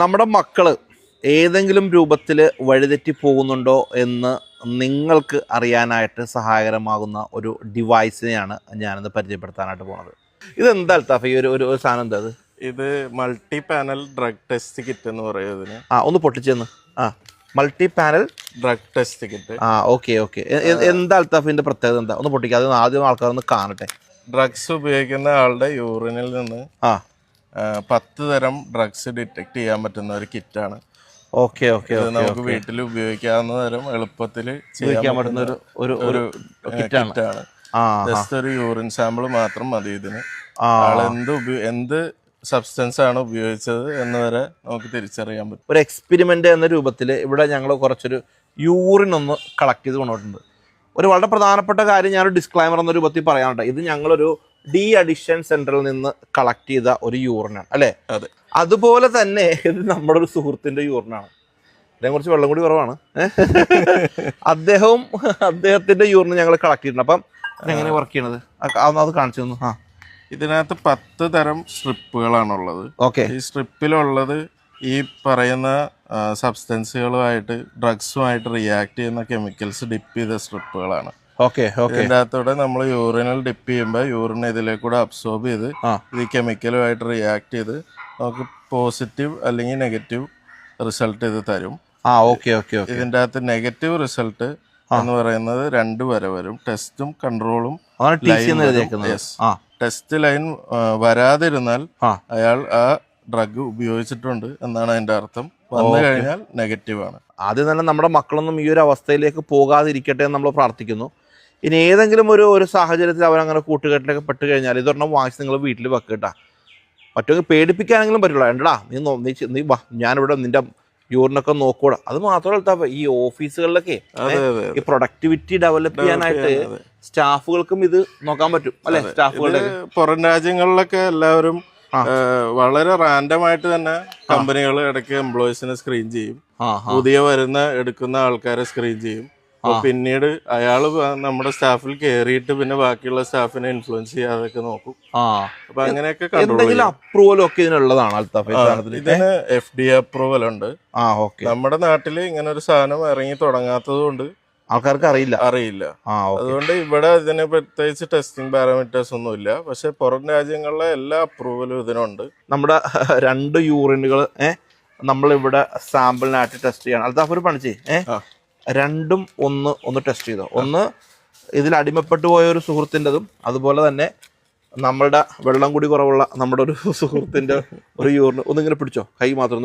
നമ്മുടെ മക്കള് ഏതെങ്കിലും രൂപത്തിൽ വഴിതെറ്റി പോകുന്നുണ്ടോ എന്ന് നിങ്ങൾക്ക് അറിയാനായിട്ട് സഹായകരമാകുന്ന ഒരു ഡിവൈസിനെയാണ് ഞാനിന്ന് പരിചയപ്പെടുത്താനായിട്ട് പോകുന്നത്. ഇതെന്താ അൽത്താഫ്, ഈ ഒരു സാധനം എന്താ? ഇത് multi panel drug test kit എന്ന് പറയുന്നതിന്. ഒന്ന് പൊട്ടിച്ചെന്ന്. Multi panel drug test kit. Okay. എന്താ അൽത്താഫിന്റെ പ്രത്യേകത എന്താ? ഒന്ന് പൊട്ടിക്കാതെ ആദ്യം ആൾക്കാരൊന്ന് കാണട്ടെ. ഡ്രഗ്സ് ഉപയോഗിക്കുന്ന ആളുടെ യൂറിനിൽ നിന്ന് 10 തരം ഡ്രഗ്സ് ഡിറ്റക്ട് ചെയ്യാൻ പറ്റുന്ന ഒരു കിറ്റാണ്. ഓക്കെ. നമുക്ക് വീട്ടിൽ ഉപയോഗിക്കാവുന്ന തരം എളുപ്പത്തിൽ ചെയ്യാൻ പറ്റുന്ന ഒരു കിറ്റാണ്. ജസ്റ്റ് ഒരു യൂറിൻ സാമ്പിൾ മാത്രം മതി ഇതിന്. എന്ത് സബ്സ്റ്റൻസ് ആണ് ഉപയോഗിച്ചത് എന്ന് വരെ നമുക്ക് തിരിച്ചറിയാൻ പറ്റും. ഒരു എക്സ്പെരിമെന്റ് എന്ന രൂപത്തിൽ ഇവിടെ ഞങ്ങൾ കുറച്ചൊരു യൂറിൻ ഒന്ന് കളക്ട് ചെയ്ത് കൊണ്ടുപോയിട്ടുണ്ട്. ഒരു വളരെ പ്രധാനപ്പെട്ട കാര്യം ഞാനൊരു ഡിസ്ക്ലൈമർ എന്ന രൂപത്തിൽ പറയാനുണ്ട്. ഇത് ഞങ്ങളൊരു ഡി അഡിക്ഷൻ സെന്ററിൽ നിന്ന് കളക്ട് ചെയ്ത ഒരു യൂറിനാണ് അല്ലേ? അതെ. അതുപോലെ തന്നെ ഇത് നമ്മുടെ ഒരു സുഹൃത്തിന്റെ യൂറിനാണ്. ഇതിനെ കുറച്ച് വെള്ളം കൂടി കുറവാണ്. അദ്ദേഹത്തിന്റെ യൂറിന് ഞങ്ങൾ കളക്ട് ചെയ്തിട്ടുണ്ട്. അപ്പം എങ്ങനെ വർക്ക് ചെയ്യണത് അത് കാണിച്ചു തന്നു. ഇതിനകത്ത് 10 തരം സ്ട്രിപ്പുകളാണുള്ളത്. ഓക്കെ. ഈ സ്ട്രിപ്പിലുള്ളത് ഈ പറയുന്ന സബ്സ്റ്റൻസുകളുമായിട്ട് ഡ്രഗ്സുമായിട്ട് റിയാക്ട് ചെയ്യുന്ന കെമിക്കൽസ് ഡിപ്പ് ചെയ്ത സ്ട്രിപ്പുകളാണ്. ഇതിൻ്റെ അകത്തൂടെ നമ്മൾ യൂറിനിൽ ഡിപ്പ് ചെയ്യുമ്പോൾ യൂറിൻ ഇതിലേക്കൂടെ അബ്സോർബ് ചെയ്ത് ഈ കെമിക്കലുമായിട്ട് റിയാക്ട് ചെയ്ത് നമുക്ക് പോസിറ്റീവ് അല്ലെങ്കിൽ നെഗറ്റീവ് റിസൾട്ട് ഇത് തരും. ഇതിൻ്റെ അകത്ത് നെഗറ്റീവ് റിസൾട്ട് എന്ന് പറയുന്നത് 2 വരെ വരും. ടെസ്റ്റും കൺട്രോളും. ടെസ്റ്റ് ലൈൻ വരാതിരുന്നാൽ അയാൾ ആ ഡ്രഗ് ഉപയോഗിച്ചിട്ടുണ്ട് എന്നാണ് അതിന്റെ അർത്ഥം. വന്നു കഴിഞ്ഞാൽ നെഗറ്റീവ് ആണ്. ആദ്യം തന്നെ നമ്മുടെ മക്കളൊന്നും ഈ ഒരു അവസ്ഥയിലേക്ക് പോകാതിരിക്കട്ടെ എന്ന് നമ്മൾ പ്രാർത്ഥിക്കുന്നു. ഇനി ഏതെങ്കിലും ഒരു സാഹചര്യത്തിൽ അവരങ്ങനെ കൂട്ടുകെട്ടിലൊക്കെ പെട്ട് കഴിഞ്ഞാൽ ഇതൊരെണ്ണം വാങ്ങിച്ച് നിങ്ങൾ വീട്ടിൽ വെക്കട്ടാ. മറ്റൊക്കെ പേടിപ്പിക്കാനെങ്കിലും പറ്റില്ല. എന്താ നീ വാ, ഞാനിവിടെ നിന്റെ യൂറിനൊക്കെ നോക്കൂടാ. അത് മാത്രമല്ല, ഈ ഓഫീസുകളിലൊക്കെ ഈ പ്രൊഡക്ടിവിറ്റി ഡെവലപ്പ് ചെയ്യാനായിട്ട് സ്റ്റാഫുകൾക്കും ഇത് നോക്കാൻ പറ്റും അല്ലെ? സ്റ്റാഫുകളുടെ പുറം രാജ്യങ്ങളിലൊക്കെ എല്ലാവരും വളരെ റാൻഡം ആയിട്ട് തന്നെ കമ്പനികൾ ഇടയ്ക്ക് എംപ്ലോയീസിനെ സ്ക്രീൻ ചെയ്യും. പുതിയ എടുക്കുന്ന ആൾക്കാരെ സ്ക്രീൻ ചെയ്യും. പിന്നീട് അയാള് നമ്മുടെ സ്റ്റാഫിൽ കയറിയിട്ട് പിന്നെ ബാക്കിയുള്ള സ്റ്റാഫിനെ ഇൻഫ്ലുവൻസ് ചെയ്യാതൊക്കെ നോക്കും. അപ്പൊ അങ്ങനെയൊക്കെ അപ്രൂവൽ ഒക്കെ ഇതിനുള്ളതാണ്. ഇതിന് FDA അപ്രൂവൽ ഉണ്ട്. നമ്മുടെ നാട്ടില് ഇങ്ങനെ ഒരു സാധനം ഇറങ്ങി തുടങ്ങാത്തത് കൊണ്ട് ആൾക്കാർക്ക് അറിയില്ല. അതുകൊണ്ട് ഇവിടെ ഇതിന് പ്രത്യേകിച്ച് ടെസ്റ്റിംഗ് പാരാമീറ്റേഴ്സ് ഒന്നുമില്ല. പക്ഷെ പുറം രാജ്യങ്ങളിലെ എല്ലാ അപ്രൂവലും ഇതിനുണ്ട്. നമ്മുടെ 2 യൂറിനുകൾ നമ്മളിവിടെ സാമ്പിളിനായിട്ട് ടെസ്റ്റ് ചെയ്യണം. അൽത്താഫ് ഒരു പണിച്ചേ, രണ്ടും ഒന്ന് ടെസ്റ്റ് ചെയ്തോ. ഒന്ന് ഇതിൽ അടിമപ്പെട്ടു പോയ ഒരു സുഹൃത്തിൻ്റെതും അതുപോലെ തന്നെ നമ്മളുടെ വെള്ളം കൂടി കുറവുള്ള നമ്മുടെ ഒരു സുഹൃത്തിന്റെ ഒരു യൂറിന് ഒന്നിങ്ങനെ പിടിച്ചോ. കൈ മാത്രം ഒന്ന്